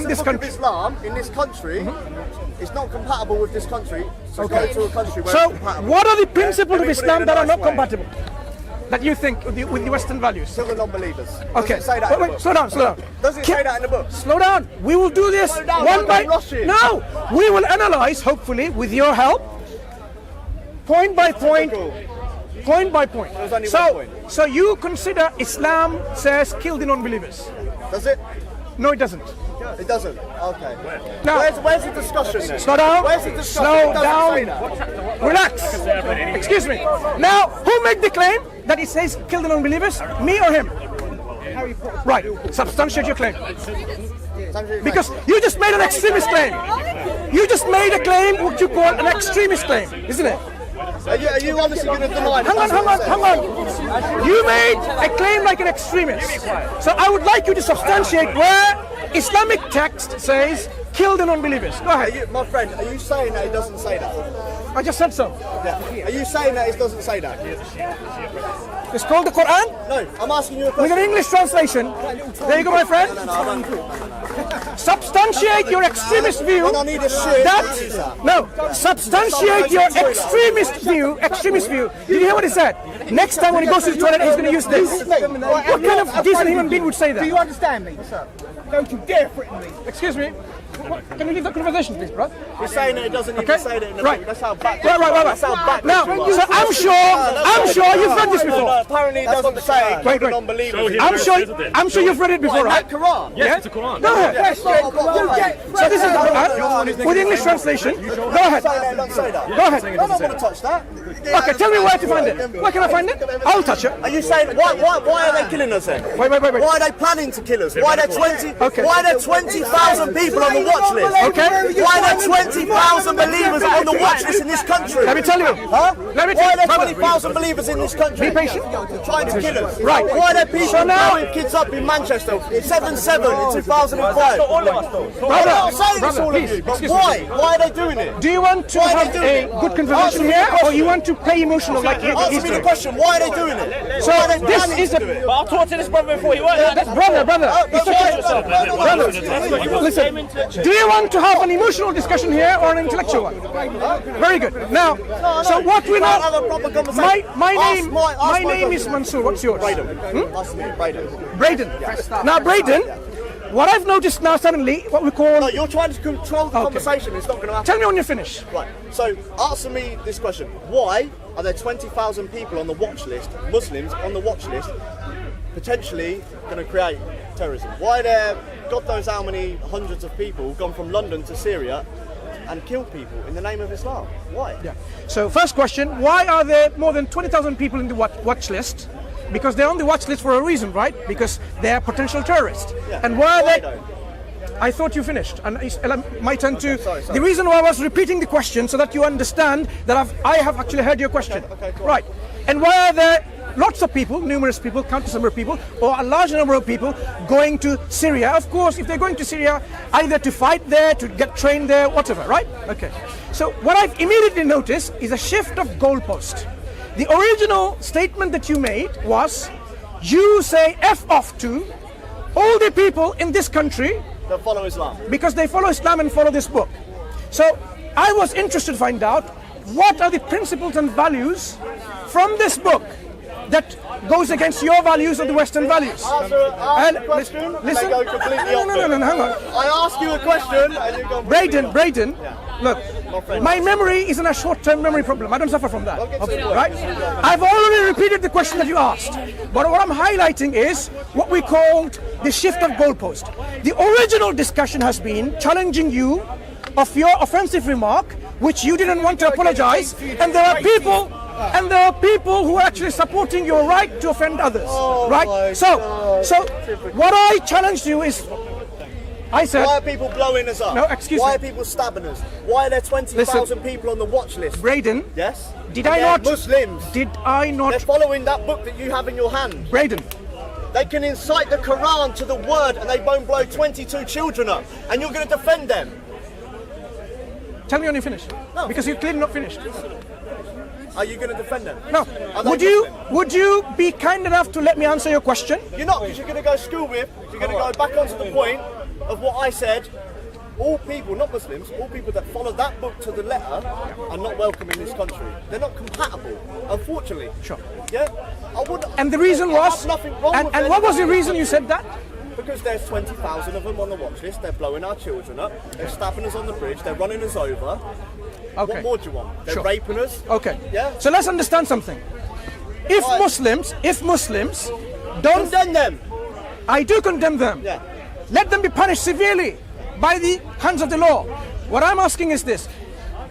from this book of country. Islam in this country is not compatible with this country. So Okay. go to a country where So it's compatible. what are the principles of Let me put it Islam in a that are nice not way. compatible? That you think with the Western values? To the non-believers. Okay. Does it say that in the Wait, book? slow down, slow down. Does it say that in the book? Slow down. We will do this Slow down, one don't by get lost in. No. We will analyze, hopefully, with your help, point by point. Point by point. There's only one point. So you consider Islam says kill the non-believers? Does it? No, it doesn't. It doesn't. Okay. Now, Where's the discussion then? slow down. Where's the discussion? Slow It doesn't say down. that. Relax. Excuse me. Now, who made the claim that it says kill the non-believers? Me or him? Right. Substantiate your claim. Because you just made an extremist claim. You just made a claim what you call an extremist claim, isn't it? Are you honestly going to deny that? Hang on. You made a claim like an extremist. So I would like you to substantiate where Islamic text says kill the non-believers. Go ahead. My friend, are you saying that it doesn't say that? I just said so. Yeah. Are you saying that it doesn't say that? It's called the Quran No, I'm asking you a with question. an English translation. There you go, my friend. Substantiate your extremist view. When I need a shirt, I use that. No, substantiate your extremist view. Extremist view. Did you hear what he said? Next time when he goes to the toilet, he's going to use this. What kind of decent human being would say Do you that? understand me? Don't you dare threaten me. Excuse me. Can we leave the conversation, please, bro? You're saying that it doesn't even Okay. say that in the Right. book. That's how backwards. Right. That's how backwards. Now, you are. so I'm sure you've read this before. No, apparently it doesn't say Wait. non-believers. I'm sure you've read it before, In right? that Quran. Yes, it's a Quran. Go ahead. Yes, So this is the Quran with English translation. Go ahead. Don't say that. Go ahead. I don't want to touch that. Okay, tell me where to find it. Where can I find it? I'll touch it. Are you saying why are they killing us then? Wait. Why are they planning to kill us? Why are there 20? Okay. Why are there 20,000 people on the watch list? Okay. Why are there 20,000 believers on the watch list in this country? Let me tell you. Huh? Let me Why tell are you, there brother. 20,000 believers in this country? Be patient. Trying to kill us. Right. Why are there people So now- blowing kids up in Manchester in 7/7 in 2005? I'm not saying it's all of please, you, but excuse me. why? Why are they doing it? Do you want to Why are have they doing a it? good conversation Answer me the here, or question. you want to play emotional like he's Answer me the doing? question. Why are they doing it? So Why are they this planning is to a do it? But I've talked to this brother before. He weren't. brother. It's okay. Brother, listen. Do you want to have an emotional discussion here or an intellectual one? Very good. Now, so what we Can't have a know. proper conversation. My Ask my my name is question. Mansoor. What's yours? Ask me, Braden. Braden. Now, Braden, what I've noticed now suddenly, what we call. No, you're trying to control the conversation. It's not going to happen. Tell me when you finish. Right. So answer me this question: why are there 20,000 people on the watch list, Muslims on the watch list, potentially going to create terrorism? Why are there God knows how many hundreds of people gone from London to Syria and killed people in the name of Islam? Why? Yeah. So first question, why are there more than 20,000 people in the watch list? Because they're on the watch list for a reason, right? Because they're potential terrorists. Yeah. And why are Why they? though? I thought you finished, and it's my turn to. sorry. The reason why I was repeating the question so that you understand that I have actually heard your question. Okay, cool. Right. And why are there lots of people, numerous people, countless number of people, or a large number of people going to Syria? Of course, if they're going to Syria, either to fight there, to get trained there, whatever, right? Okay. So what I've immediately noticed is a shift of goalpost. The original statement that you made was, you say F off to all the people in this country That follow Islam. because they follow Islam and follow this book. So I was interested to find out what are the principles and values from this book that goes against your values or the Western values. Ask a question. Listen. They go completely No, hang on. I ask you a question and you go. Braden, look, friend. my memory isn't a short-term memory problem. I don't suffer from that. get to Okay, the point. right? I've already repeated the question that you asked. But what I'm highlighting is what we called the shift of goalpost. The original discussion has been challenging you of your offensive remark, which you didn't want to apologize, and there are people who are actually supporting your right to offend others, right? So what I challenged you is, I said, Why are people blowing us up? No, excuse Why me. are people stabbing us? Why are there 20,000 people on the watch list? Braden, Yes? did And I they're not? Muslims. Did I They're not? following that book that you have in your hand. Braden, They can incite the Quran to the word and they won't blow 22 children up. And you're going to defend them. tell me when you finish. No. Because you're clearly not finished. Are you going to defend them? No. Are they Would you be kind enough to let me answer your question? You're not, because you're going to go school with, you're going to go back onto the point, of what I said, all people, not Muslims, all people that follow that book to the letter are not welcome in this country. They're not compatible, unfortunately. Sure. Yeah? I wouldn't, And the reason I was, have nothing wrong with and what was the anyone. reason you said that? Because there's 20,000 of them on the watch list. They're blowing our children up. They're stabbing us on the bridge. They're running us over. Okay. What more do you want? They're Sure. raping us. Okay. Yeah? So let's understand something. If Right. Muslims don't, Condemn them. I do condemn them. Yeah. Let them be punished severely by the hands of the law. What I'm asking is this.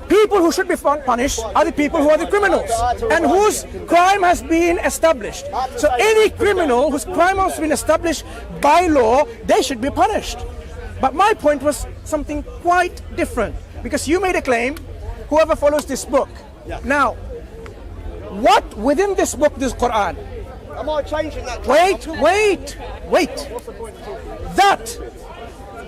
People who should be punished are the people who are the criminals and whose crime has been established. So any criminal whose crime has been established by law, they should be punished. But my point was something quite different, because you made a claim, whoever follows this book. Yeah. Now, what within this book, this Quran, Am I changing that? wait, that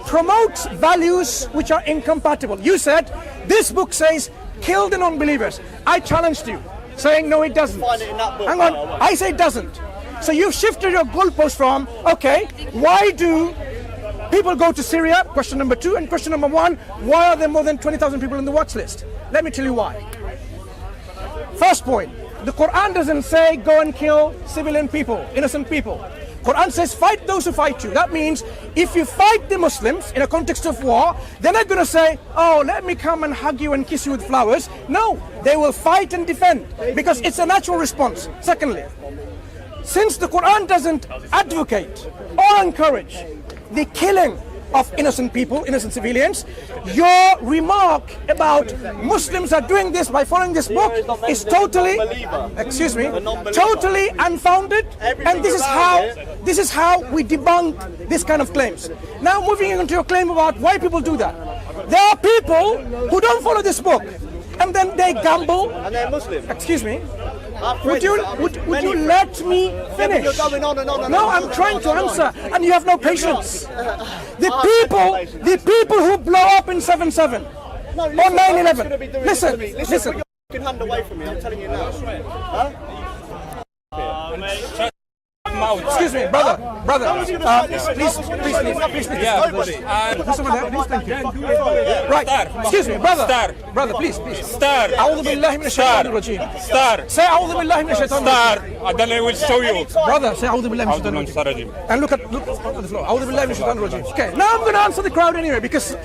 promotes values which are incompatible. You said this book says kill the non-believers. I challenged you, saying no, it doesn't. Find it in that book. Hang on, No, I won't. I say it doesn't. So you've shifted your goalpost from, okay, why do people go to Syria? Question number 2. And question number 1, why are there more than 20,000 people on the watch list? Let me tell you why. First point, the Quran doesn't say go and kill civilian people, innocent people. Quran says fight those who fight you. That means if you fight the Muslims in a context of war, they're not going to say, oh, let me come and hug you and kiss you with flowers. No, they will fight and defend, because it's a natural response. Secondly, since the Quran doesn't advocate or encourage the killing of innocent people, innocent civilians, your remark about Muslims are doing this by following this book is totally, excuse me, totally unfounded. And this is how we debunk this kind of claims. Now moving into your claim about why people do that. There are people who don't follow this book, and then they gamble. And they're Muslim. Excuse me. Our Would friends you are would you many let me finish? You're going on and on and No, on. I'm trying to answer, and you have no patience. The patience. people who blow up in 7/7 No, or listen, 9/11. gonna be doing this Listen, to me. listen. Put your fucking hand away from me. I'm telling you now. Huh? Excuse me, brother. Please. Yeah, Nobody. Someone there, please, thank you. Right, Star. excuse me, brother. Star. Brother, please. Star. أعوذ بالله من الشيطان الرجيم. Star. Say أعوذ بالله من الشيطان Star. الرجيم. Then I will show you. Brother, say أعوذ بالله من الشيطان I'm الرجيم. sorry. And look at the floor. أعوذ بالله من الشيطان الرجيم. Okay, now I'm going to answer the crowd anyway, because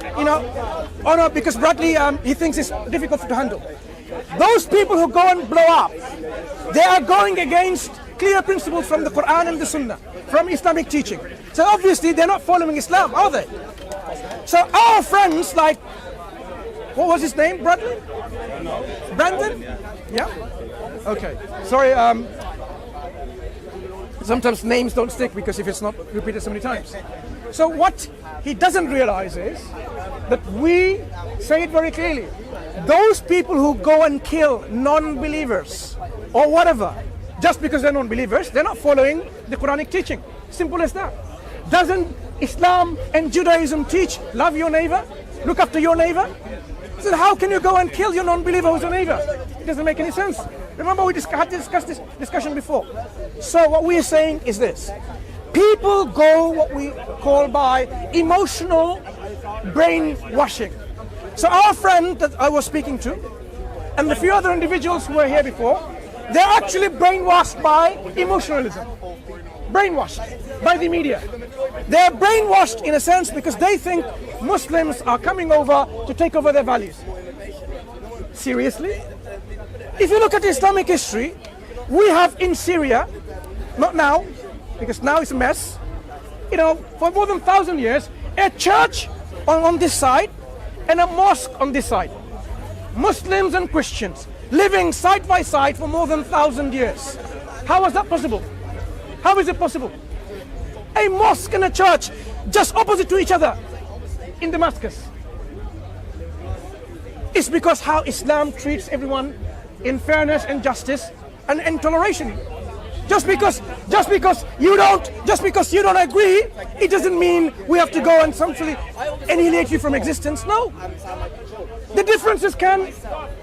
because Bradley he thinks it's difficult to handle. Those people who go and blow up, they are going against clear principles from the Quran and the Sunnah, from Islamic teaching. So obviously they're not following Islam, are they? So our friends like, what was his name, Bradley? Brandon? Yeah? Okay. Sorry, sometimes names don't stick because if it's not repeated so many times. So what he doesn't realize is that we say it very clearly. Those people who go and kill non-believers or whatever, just because they're non-believers, they're not following the Quranic teaching. Simple as that. Doesn't Islam and Judaism teach love your neighbor, look after your neighbor? So how can you go and kill your non-believer who's your neighbor? It doesn't make any sense. Remember we had discussed this discussion before. So what we are saying is this. People go what we call by emotional brainwashing. So our friend that I was speaking to, and the few other individuals who were here before, they're actually brainwashed by emotionalism. Brainwashed by the media. They're brainwashed in a sense because they think Muslims are coming over to take over their values. Seriously? If you look at Islamic history, we have in Syria, not now, because now it's a mess, for more than 1,000 years, a church on this side and a mosque on this side. Muslims and Christians living side by side for more than 1,000 years. How was that possible? How is it possible? A mosque and a church just opposite to each other in Damascus. It's because how Islam treats everyone in fairness and justice and toleration. Just because you don't agree, it doesn't mean we have to go and essentially annihilate you from existence. No. The differences can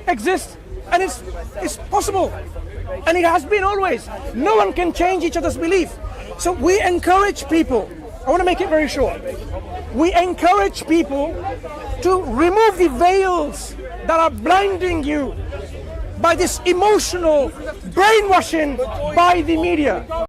exist, and it's possible. And it has been always. No one can change each other's belief. So we encourage people I want to make it very short. We encourage people to remove the veils that are blinding you by this emotional brainwashing by the media.